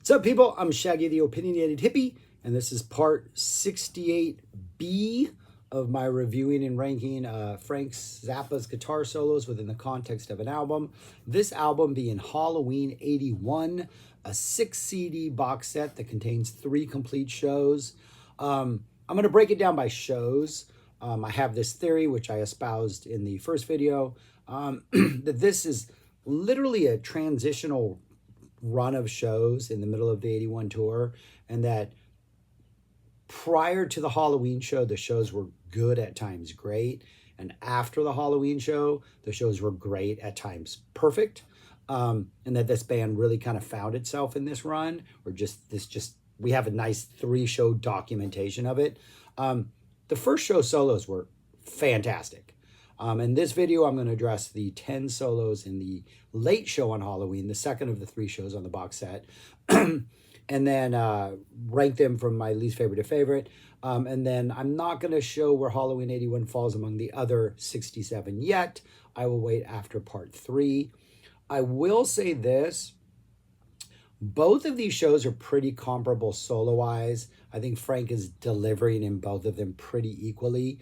What's up, people? I'm Shaggy the Opinionated Hippie, and this is part 68B of my reviewing and ranking Frank Zappa's guitar solos within the context of an album. This album being Halloween 81, a 6 CD box set that contains 3 complete shows. I'm going to break it down by shows. I have this theory, which I espoused in the first video, that this is literally a transitional run of shows in the middle of the 81 tour, and that prior to the Halloween show, the shows were good, at times great, and after the Halloween show, the shows were great, at times perfect, and that this band really kind of found itself in this run, or we have a nice 3-show documentation of it. The first show solos were fantastic. In this video, I'm going to address the 10 solos in the late show on Halloween, the second of the 3 shows on the box set, and then rank them from my least favorite to favorite. And then I'm not going to show where Halloween 81 falls among the other 67 yet. I will wait after part 3. I will say this. Both of these shows are pretty comparable solo-wise. I think Frank is delivering in both of them pretty equally.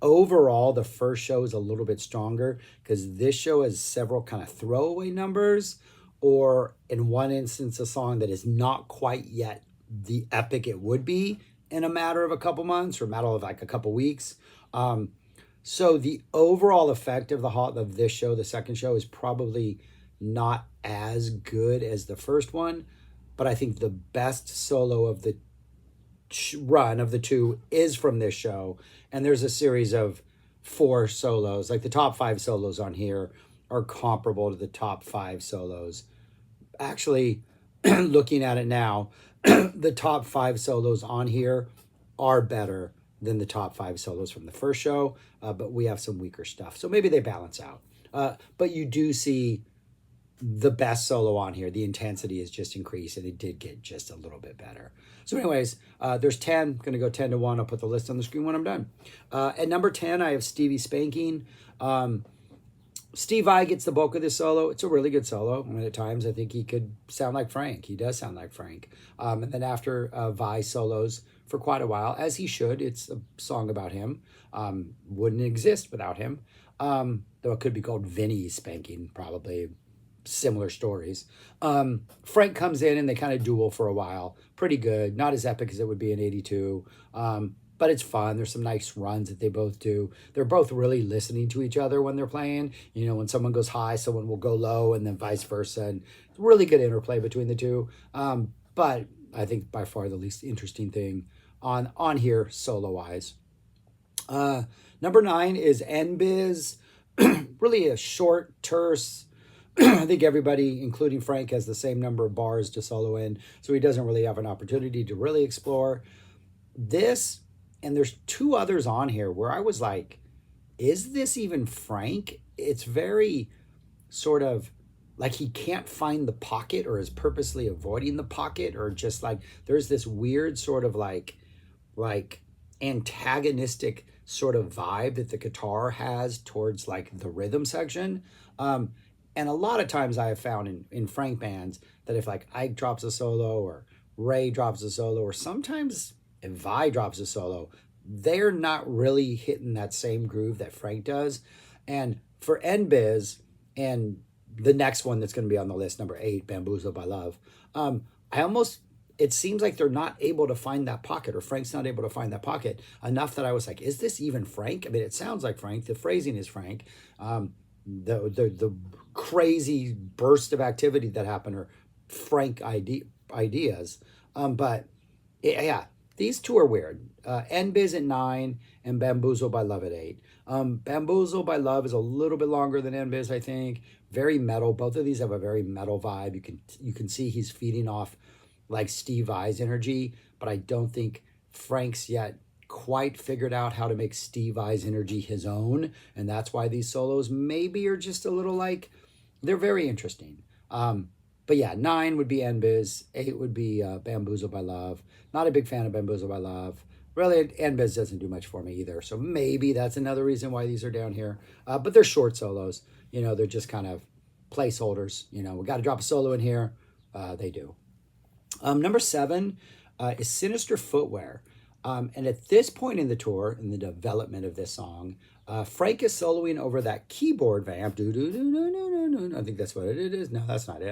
Overall, the first show is a little bit stronger because this show has several kind of throwaway numbers, or in one instance, a song that is not quite yet the epic it would be in a matter of a couple months or a matter of like a couple weeks. So the overall effect of this show, the second show, is probably not as good as the first one, but I think the best solo of the run of the 2 is from this show, and there's a series of 4 solos. Like the top 5 solos on here are comparable to the top 5 solos. Actually, looking at it now, the top 5 solos on here are better than the top 5 solos from the first show, but we have some weaker stuff, so maybe they balance out. But you do see the best solo on here. The intensity is just increased, and it did get just a little bit better. So anyways, there's 10. Going to go 10 to 1. I'll put the list on the screen when I'm done. At number 10, I have Stevie Spanking. Steve Vai gets the bulk of this solo. It's a really good solo. I mean, at times, I think he could sound like Frank. He does sound like Frank. And then after Vai solos for quite a while, as he should, it's a song about him. Wouldn't exist without him. Though it could be called Vinny Spanking, probably. Similar stories. Frank comes in and they kind of duel for a while. Pretty good. Not as epic as it would be in 82. But it's fun. There's some nice runs that they both do. They're both really listening to each other when they're playing. You know, when someone goes high, someone will go low, and then vice versa. And it's really good interplay between the two. But I think by far the least interesting thing on here solo-wise. Number 9 is NBiz. Really a short, terse. I think everybody, including Frank, has the same number of bars to solo in, so he doesn't really have an opportunity to really explore this. And there's 2 others on here where I was like, is this even Frank? It's very sort of like he can't find the pocket, or is purposely avoiding the pocket, or just like there's this weird sort of like antagonistic sort of vibe that the guitar has towards like the rhythm section. And a lot of times I have found in Frank bands that if like Ike drops a solo, or Ray drops a solo, or sometimes if Vai drops a solo, they're not really hitting that same groove that Frank does. And for NBiz, and the next one that's going to be on the list, number 8, Bamboozled by Love, it seems like they're not able to find that pocket, or Frank's not able to find that pocket enough that I was like, is this even Frank? I mean, it sounds like Frank. The phrasing is Frank. The crazy burst of activity that happened are Frank ideas. But yeah, these 2 are weird. NBiz at 9 and Bamboozled by Love at 8. Bamboozled by Love is a little bit longer than NBiz, I think. Very metal. Both of these have a very metal vibe. You can see he's feeding off like Steve Vai's energy, but I don't think Frank's yet quite figured out how to make Steve Vai's energy his own, and that's why these solos maybe are just a little like, they're very interesting. But yeah, 9 would be NBiz, 8 would be Bamboozled by Love. Not a big fan of Bamboozled by Love. Really, NBiz doesn't do much for me either, so maybe that's another reason why these are down here. But they're short solos. You know, they're just kind of placeholders. You know, we got to drop a solo in here. They do. Number 7 is Sinister Footwear. And at this point in the tour, in the development of this song, Frank is soloing over that keyboard vamp. Do do do do do do. I think that's what it is. No, that's not it.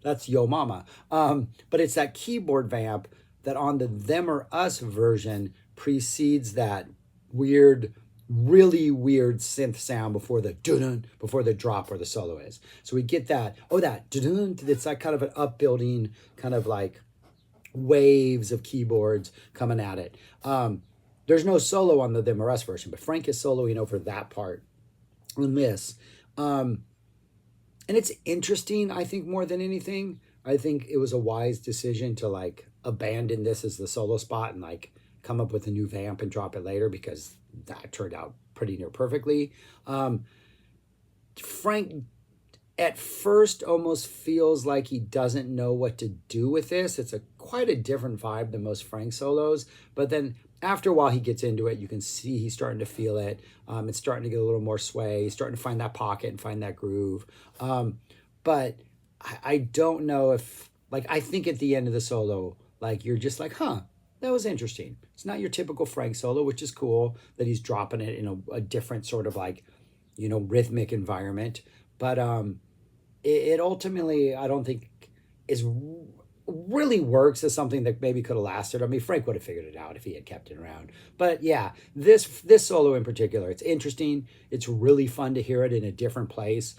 That's Yo Mama. But it's that keyboard vamp that on the Them or Us version precedes that weird, really weird synth sound before the dun before the drop where the solo is. So we get that, that dun, it's like kind of an upbuilding, kind of like waves of keyboards coming at it. There's no solo on the Them or Us version, but Frank is soloing over that part on this. And it's interesting, I think, more than anything. I think it was a wise decision to like abandon this as the solo spot and like come up with a new vamp and drop it later, because that turned out pretty near perfectly. Frank at first almost feels like he doesn't know what to do with this. It's quite a different vibe than most Frank solos, but then after a while he gets into it, you can see he's starting to feel it. It's starting to get a little more sway. He's starting to find that pocket and find that groove. But I don't know if, like, I think at the end of the solo, like, you're just like, huh, that was interesting. It's not your typical Frank solo, which is cool that he's dropping it in a different sort of like, rhythmic environment. But it ultimately, I don't think is really works as something that maybe could have lasted. I mean, Frank would have figured it out if he had kept it around. But yeah, this solo in particular, it's interesting. It's really fun to hear it in a different place.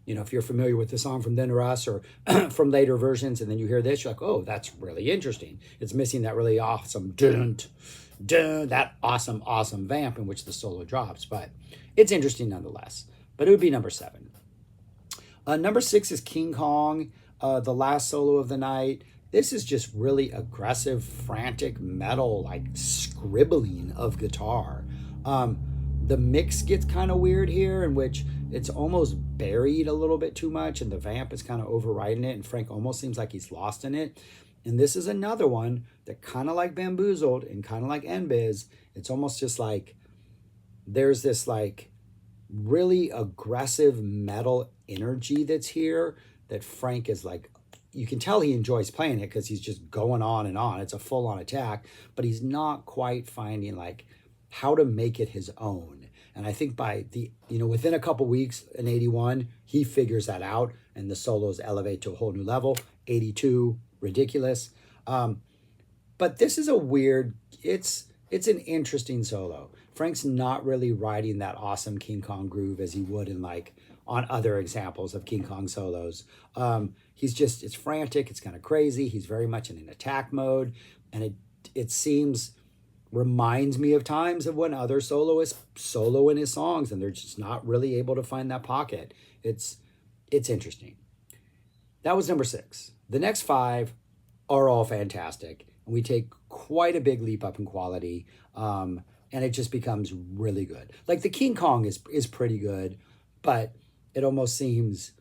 If you're familiar with the song from Then or Us or from later versions, and then you hear this, you're like, oh, that's really interesting. It's missing that really awesome dun, dun, that awesome vamp in which the solo drops. But it's interesting nonetheless. But it would be number 7. Number 6 is King Kong, the last solo of the night. This is just really aggressive, frantic metal, like scribbling of guitar. The mix gets kind of weird here, in which it's almost buried a little bit too much, and the vamp is kind of overriding it, and Frank almost seems like he's lost in it. And this is another one that kind of like Bamboozled and kind of like NBiz, it's almost just like there's this like really aggressive metal energy that's here that Frank is like, you can tell he enjoys playing it because he's just going on and on. It's a full-on attack, but he's not quite finding like how to make it his own. And I think by within a couple weeks in 81, he figures that out and the solos elevate to a whole new level. 82, ridiculous. But this is it's an interesting solo. Frank's not really riding that awesome King Kong groove as he would in like on other examples of King Kong solos. It's frantic, it's kind of crazy. He's very much in an attack mode, and it reminds me of times of when other soloists solo in his songs and they're just not really able to find that pocket. It's interesting. That was number 6. The next 5 are all fantastic, and we take quite a big leap up in quality, and it just becomes really good. Like the King Kong is pretty good, but it almost seems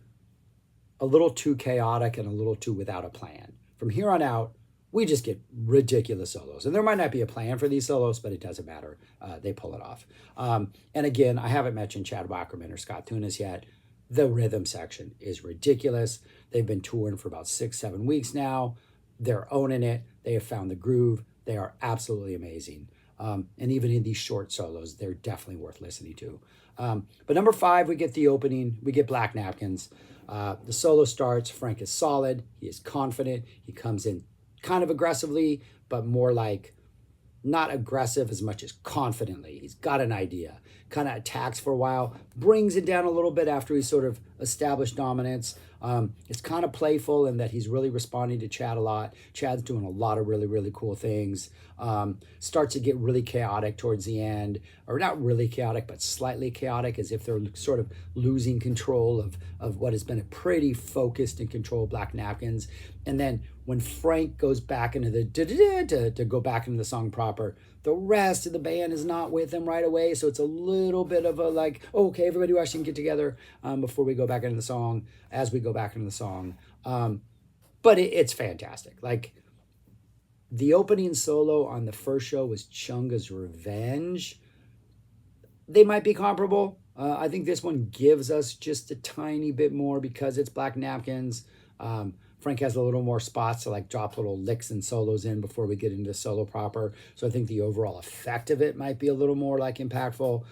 a little too chaotic and a little too without a plan. From here on out, we just get ridiculous solos. And there might not be a plan for these solos, but it doesn't matter. They pull it off. And again, I haven't mentioned Chad Wackerman or Scott Thunes yet. The rhythm section is ridiculous. They've been touring for about 6-7 weeks now. They're owning it. They have found the groove. They are absolutely amazing. And even in these short solos, they're definitely worth listening to. But number 5, we get the opening. We get Black Napkins. The solo starts. Frank is solid. He is confident. He comes in kind of aggressively, but more like not aggressive as much as confidently. He's got an idea, kind of attacks for a while, brings it down a little bit after he's sort of established dominance. It's kind of playful in that he's really responding to Chad a lot. Chad's doing a lot of really, really cool things. Starts to get really chaotic towards the end, or not really chaotic, but slightly chaotic, as if they're sort of losing control of what has been a pretty focused and controlled Black Napkins. And then when Frank goes back into the to go back into the song proper, the rest of the band is not with him right away. So it's a little bit of a like, oh, okay, everybody rush and get together before we go back into the song, as we go back into the song. But it's fantastic. Like the opening solo on the first show was Chunga's Revenge. They might be comparable. I think this one gives us just a tiny bit more because it's Black Napkins. Frank has a little more spots to like drop little licks and solos in before we get into solo proper. So I think the overall effect of it might be a little more like impactful.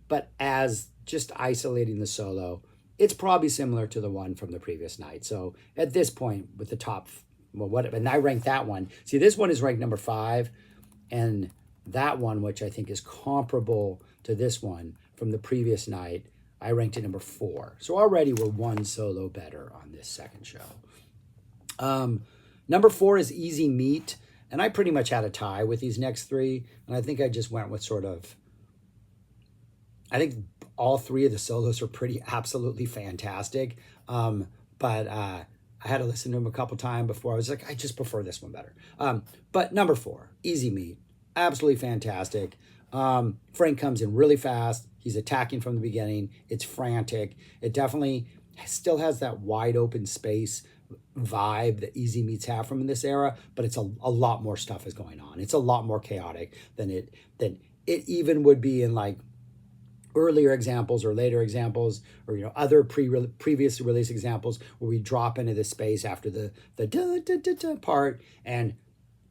But as just isolating the solo, it's probably similar to the one from the previous night. So at this point, with the top, well, what, and I ranked that one. See, this one is ranked number 5, and that one, which I think is comparable to this one from the previous night, I ranked it number 4. So already we're one solo better on this second show. Number 4 is Easy Meat, and I pretty much had a tie with these next 3, and I think I just went with sort of, I think all 3 of the solos are pretty absolutely fantastic, but I had to listen to them a couple times before I was like, I just prefer this one better. But number 4, Easy Meat, absolutely fantastic. Frank comes in really fast. He's attacking from the beginning. It's frantic. It definitely still has that wide open space vibe that Easy Meats have from this era, but it's a lot more stuff is going on. It's a lot more chaotic than it even would be in like earlier examples or later examples, or other previously released examples where we drop into this space after the da, da, da, da part, and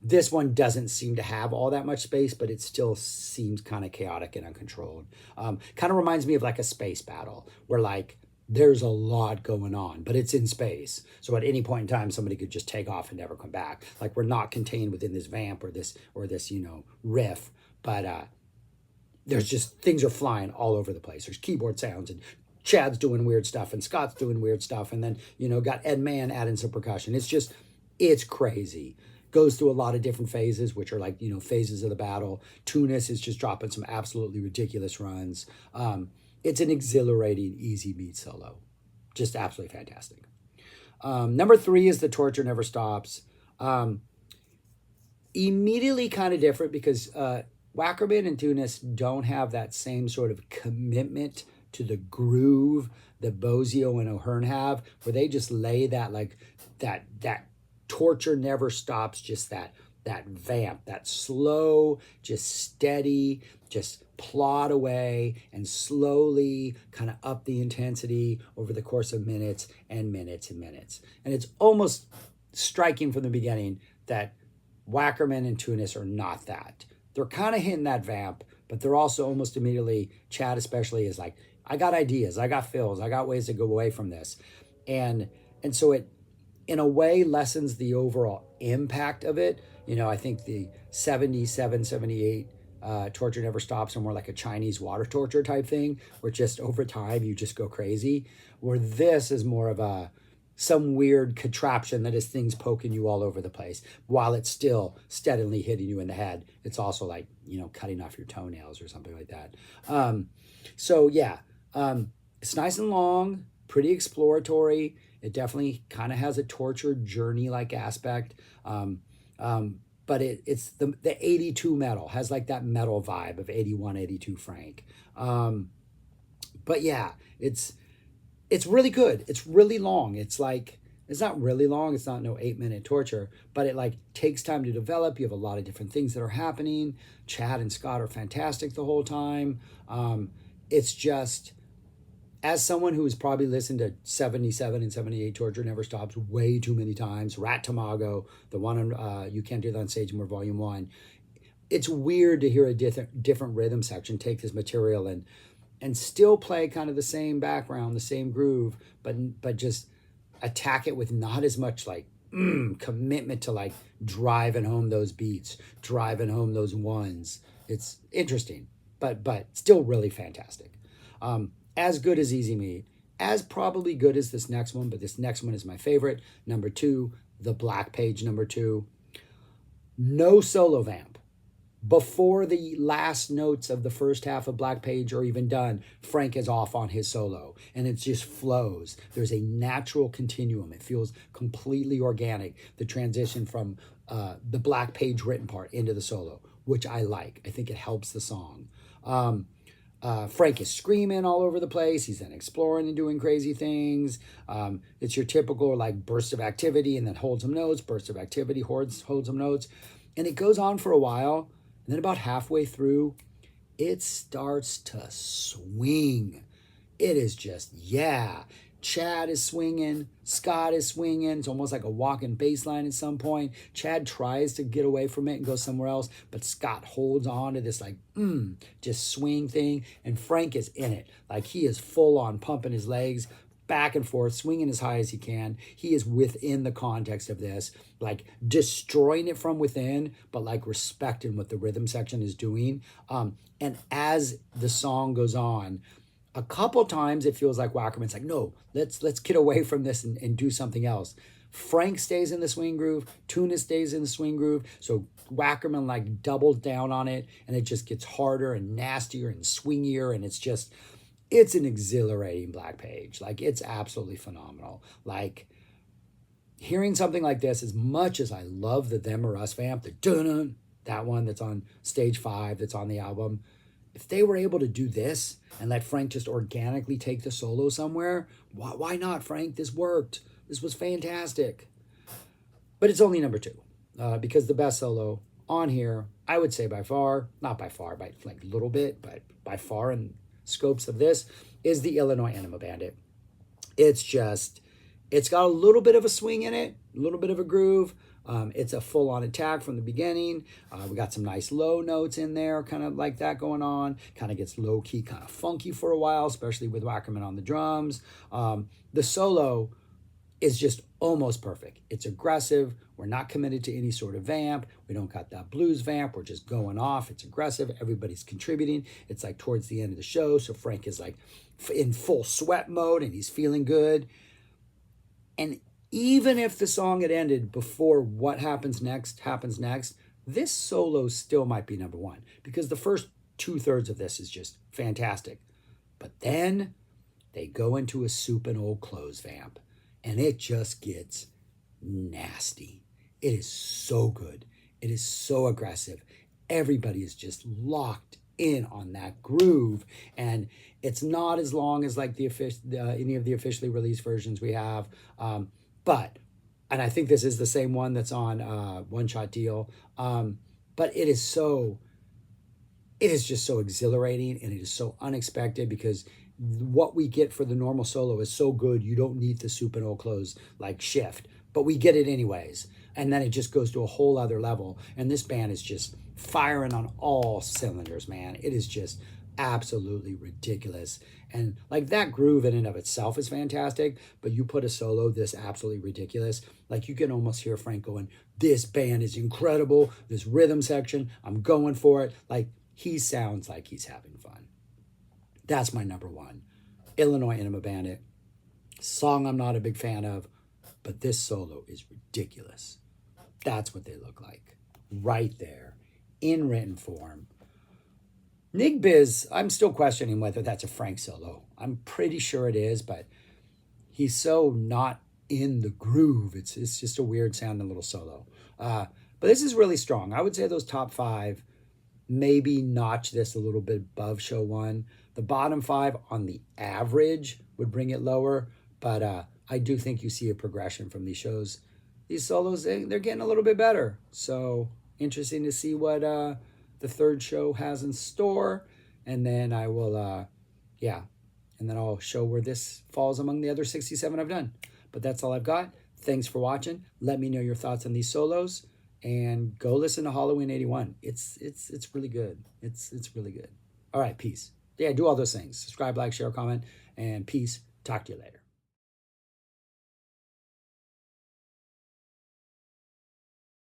this one doesn't seem to have all that much space, but it still seems kind of chaotic and uncontrolled. Kind of reminds me of like a space battle where like there's a lot going on, but it's in space. So at any point in time, somebody could just take off and never come back. Like we're not contained within this vamp or this riff, but there's just things are flying all over the place. There's keyboard sounds and Chad's doing weird stuff and Scott's doing weird stuff. And then, got Ed Mann adding some percussion. It's crazy. Goes through a lot of different phases, which are like, phases of the battle. Tunis is just dropping some absolutely ridiculous runs. It's an exhilarating Easy Meat solo. Just absolutely fantastic. Number 3 is The Torture Never Stops. Immediately kind of different because Wackerman and Tunis don't have that same sort of commitment to the groove that Bozio and O'Hearn have, where they just lay that like that Torture Never Stops, just that vamp, that slow, just steady, just plod away and slowly kind of up the intensity over the course of minutes and minutes and minutes. And it's almost striking from the beginning that Wackerman and Tunis are not that. They're kind of hitting that vamp, but they're also almost immediately, Chad especially is like, I got ideas, I got fills, I got ways to go away from this. And so it, in a way, lessens the overall impact of it. I think the 77, 78 Torture Never Stops are more like a Chinese water torture type thing, where just over time you just go crazy. Where this is more of some weird contraption that is things poking you all over the place, while it's still steadily hitting you in the head. It's also like, cutting off your toenails or something like that. It's nice and long, pretty exploratory. It definitely kind of has a torture journey-like aspect. But it's the 82 metal, has like that metal vibe of 81, 82 Frank. But yeah, it's really good. It's really long. It's not really long. It's not no 8-minute torture, but it like takes time to develop. You have a lot of different things that are happening. Chad and Scott are fantastic the whole time. It's just, as someone who's probably listened to 77 and 78 Torture Never Stops way too many times, Rat Tamago, the one on You Can't Do That on Stage More Volume 1, it's weird to hear a different rhythm section take this material and still play kind of the same background, the same groove, but just attack it with not as much like commitment to like driving home those beats, driving home those ones. It's interesting, but still really fantastic. As good as Easy Meat, as probably good as this next one, but this next one is my favorite. Number 2, The Black Page, number 2. No solo vamp. Before the last notes of the first half of Black Page are even done, Frank is off on his solo, and it just flows. There's a natural continuum. It feels completely organic, the transition from the Black Page written part into the solo, which I like. I think it helps the song. Frank is screaming all over the place. He's then exploring and doing crazy things. It's your typical like burst of activity and then hold some notes, burst of activity, hold some notes. And it goes on for a while. And then about halfway through, it starts to swing. It is just, Chad is swinging, Scott is swinging. It's almost like a walking bass line at some point. Chad tries to get away from it and go somewhere else, but Scott holds on to this like, just swing thing. And Frank is in it. Like he is full on pumping his legs back and forth, swinging as high as he can. He is within the context of this, like destroying it from within, but like respecting what the rhythm section is doing. And as the song goes on, a couple times it feels like Wackerman's like, no, let's get away from this and do something else. Frank stays in the swing groove, Tuna stays in the swing groove, so Wackerman like doubles down on it, and it just gets harder and nastier and swingier, and it's an exhilarating Black Page. Like, it's absolutely phenomenal. Like, hearing something like this, as much as I love the Them or Us vamp, the dun that one that's on stage 5, that's on the album, if they were able to do this and let Frank just organically take the solo somewhere, why not, Frank? This worked. This was fantastic. But it's only number 2, because the best solo on here, I would say by far, not by far, by like a little bit, but by far in scopes of this, is the Illinois Enema Bandit. It's got a little bit of a swing in it, a little bit of a groove. It's a full-on attack from the beginning. We got some nice low notes in there, kind of like that going on. Kind of gets low-key, kind of funky for a while, especially with Wackerman on the drums. The solo is just almost perfect. It's aggressive. We're not committed to any sort of vamp. We don't got that blues vamp. We're just going off. It's aggressive. Everybody's contributing. It's like towards the end of the show, so Frank is like in full sweat mode, and he's feeling good. And even if the song had ended before what happens next, this solo still might be number 1, because the first 2/3 of this is just fantastic. But then they go into a soup and old clothes vamp, and it just gets nasty. It is so good. It is so aggressive. Everybody is just locked in on that groove, and it's not as long as like any of the officially released versions we have. And I think this is the same one that's on One Shot Deal. But it is just so exhilarating, and it is so unexpected, because what we get for the normal solo is so good, you don't need the soup and old clothes like shift, but we get it anyways. And then it just goes to a whole other level. And this band is just firing on all cylinders, man. It is just absolutely ridiculous. And like that groove in and of itself is fantastic, but you put a solo this absolutely ridiculous, like you can almost hear Frank going, this band is incredible, this rhythm section, I'm going for it. Like, he sounds like he's having fun. That's my number 1. Illinois Enema Bandit. Song I'm not a big fan of, but this solo is ridiculous. That's what they look like. Right there. In written form. Nig Biz, I'm still questioning whether that's a Frank solo. I'm pretty sure it is, but he's so not in the groove. It's just a weird sounding little solo. But this is really strong. I would say those top 5 maybe notch this a little bit above show 1. The bottom 5 on the average would bring it lower, but I do think you see a progression from these shows. These solos, they're getting a little bit better. So interesting to see what the 3rd show has in store. And then I will, and then I'll show where this falls among the other 67 I've done. But that's all I've got. Thanks for watching. Let me know your thoughts on these solos. And go listen to Halloween 81. It's really good. It's really good. All right, peace. Yeah, do all those things. Subscribe, like, share, comment, and peace. Talk to you later.